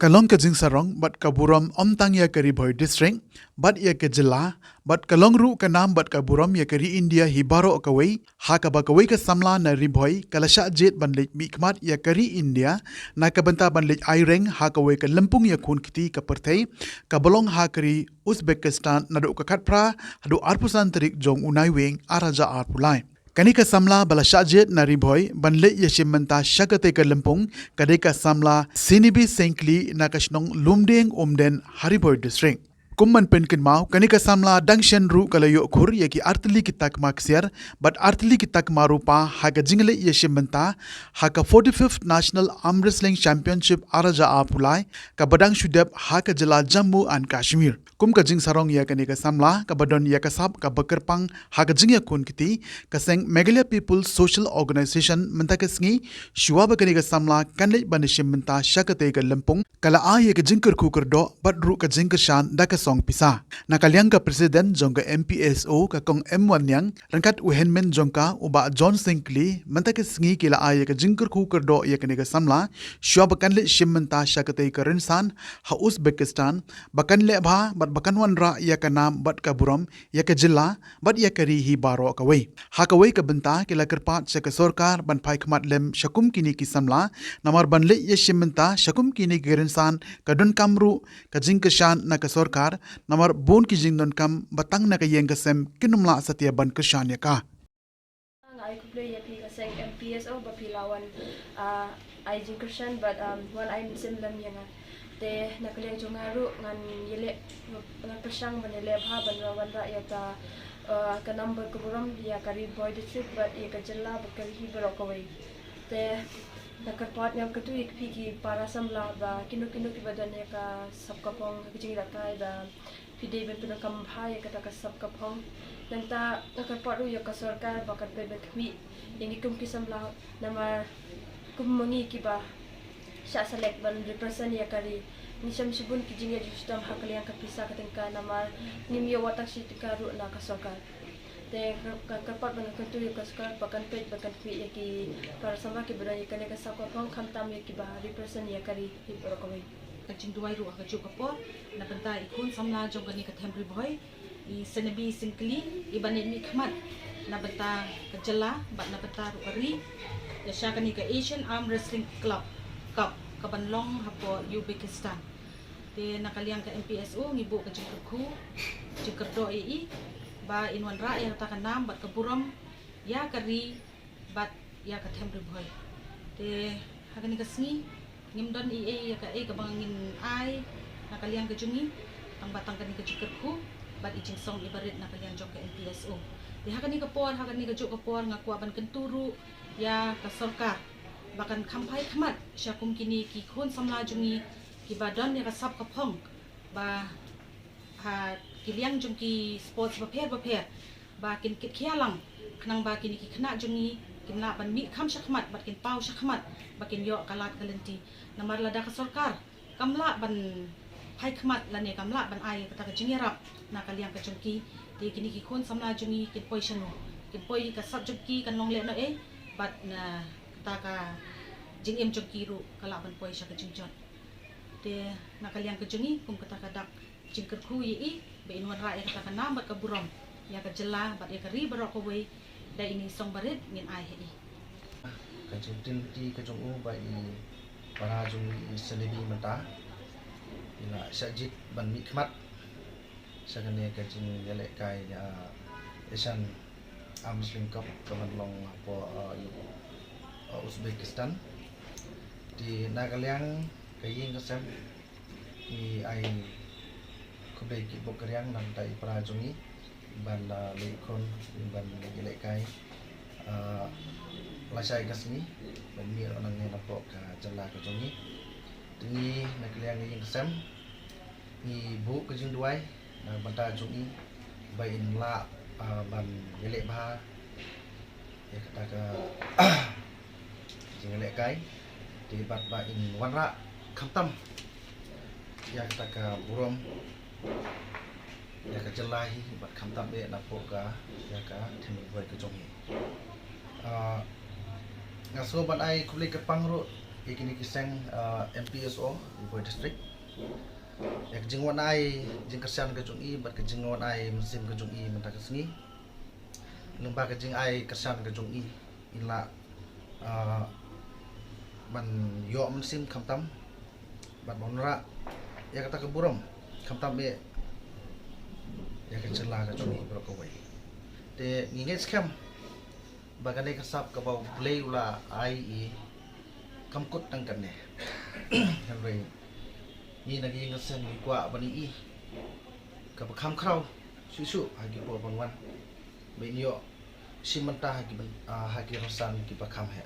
Kalong ke jing sarong bat kaburam omtang ya keri boy district bat ya ke jela bat kalong ru ke nam bat kaburam ya keri India hibaro kawai ha ka ba kawai ke samla na riboy kalasha jet banlik mikmat ya keri India na ka banta banlik aireng ha kawai ke lempung ya kun kiti ka pertai ka bolong ha keri Uzbekistan na do ka khatpra hadu arpusan terik jong unai weng araja arpulai Kanika samla bala shajet na riboy banle yeshim menta shakate ka lempung kadeka samla sinibi senkli na kashnong lumdeng omden hariboy district. Kumman penkin mau kanika samla dangshen ru kalayo khur yaki artli kitak maksiar but artli kitak marupa haga jingle yeshim menta haka 45th National Arm Wrestling Championship araja apulai ka badang shudep haka jela Jammu and Kashmir. Kum ka jing sarong ya kanika samla ka badon ya kasab ka bakerpang haka jing ya kun kiti kaseng Meghalaya People's Social Organization menta kasngi shuwa ba kanika samla kanle banishim menta shakate ka lempung kala a ya ka jingker kuker do but ru ka jingker shan da ka song pisa nakaliang ka president jongka MPSO ka kong M1 yang rangkat uhenmen jongka uba John Sinclair menta kasngi kila a ya ka jingker kuker do ya kanika samla shuwa ba kanle shim menta shakate ka rinsan ha Uzbekistan bakanle bha bakan wanra ya ka nam bat ka buram ya ka jilla bat ya ka rihi baro kawai ha kawai ka benta kila kerpat sa ka sorkar ban pai khmat lem shakum kini ki samla namar banle ya shimenta shakum kini gerinsan ka don kamru ka jingkashan na ka sorkar namar bon ki jingdon kam batang na ka yeng ka sem kinumla satya ban kashan ya ka I could play saying MPSO but pilawan I jingkashan but one I'm simlam yang te nakaliang jungaru ngan yele ngan persang banele bha banrawan ra ya ka number kuburam ya kari boy district but ya ka jilla bakari hi barokawai te nakarpat nyam katu ik phiki para samla ba kinu ki badan ya ka sabkapong kijing rakai da pide be pina kam bha ya ka sabkapong nanta nakarpat ru ya ka sarkar bakat be bekwi yang ikum ki samla nama kumangi ki ba sya select ban represent ya kari nisam subun kijing ya justam hakaliang kapisa katengka nama nimya watak sitika ru na kasokar te kapat ban kantu ya kaskar bakan pet bakan kwi ya ki para sama ki bra ya kane ka sakwa pang khamtam ya ki ba represent ya kari hi porokoi kaching duai ru ka chukapo na banta ikun samla jong kani ka themri boy I senabi singkli ibane mi khmat na banta ka jala bat na banta ru kari ya sha kani ka Asian Arm Wrestling Club Cup ka banlong hapo Uzbekistan te nakaliang ka MPSO ngibu ka jingku jingkerdo ba inwan ra ya ta kanam bat ka buram ya kari bat ya ka themri boy te hakani ka sngi ngimdon ya ka ka bangin ai nakaliang ka jungi tang batang kani ka jingkerku bat ijing song ibarit nakaliang jok ka MPSO te hakani ka jok ka por ngakwa ban kenturu ya ka sarkar bakan kampai khmat syakum kini ki khon samla jungi ki badan ya kasap kapong ba ha kiliang jungi sports baper ba kin kit khialang khnang ba kini ki khna jungi kinla ban mi kham shakhmat ba kin pau shakhmat ba kin yo kalat kalenti namar lada ka sarkar kamla ban phai khmat lane kamla ban ai kata ka jingirap na kaliang ka jungi ti kini ki khon samla jungi kin poisano kin poi ka sab jungi kan long le na bat na taka jing em jungi ru kala ban poi sha ka jingjot te nakaliang ka jungi kum kata kadak jingker khu yi be inwan ra ya kata kana bat ka buram ya ka jela bat ya ka ri barok we da ini song barit ngin ai he ka jutin ti ka jong u ba I para jungi selebi mata ila sajit ban mikmat sagane ka jing yale kai ya Asian Arm Wrestling Cup ka banlong po Uzbekistan di nakaliang kaying kasem I ai kubay ki bokariang nang tai prajungi ban lekon ban gele kai lasai kasmi ban mir onang ne napo ka jala ka jungi tingi nakaliang kaying kasem ni bu ka jing duai na banta jungi bai in la ban gele ba ya kata ka jing le kai di bat ba in wanra khamtam ya kata ka buram ya ka jelahi bat khamtam be na poka ya ka themi boy ka jongi ngaso ban ai kubli ka pangro kini kiseng MPSO Riboy District. Yak jingwan ai jing kersian ke jungi bat ke jingwan ai musim ke jungi mentak sengi. Lemba ke jing ai kersian ke jungi ila ban yo musim kamtam bat monra ya kata keburom kamtam be ya ke celah ke jungi berkawai. Te nginget scam bagane kasap ke bau play ula ai kamkut tangkan ne. Henry ni lagi ngesen ni kwa bani ka bakam kraw susu hagi po bangwan be nyo si mentah hagi hagi rosan ki bakam he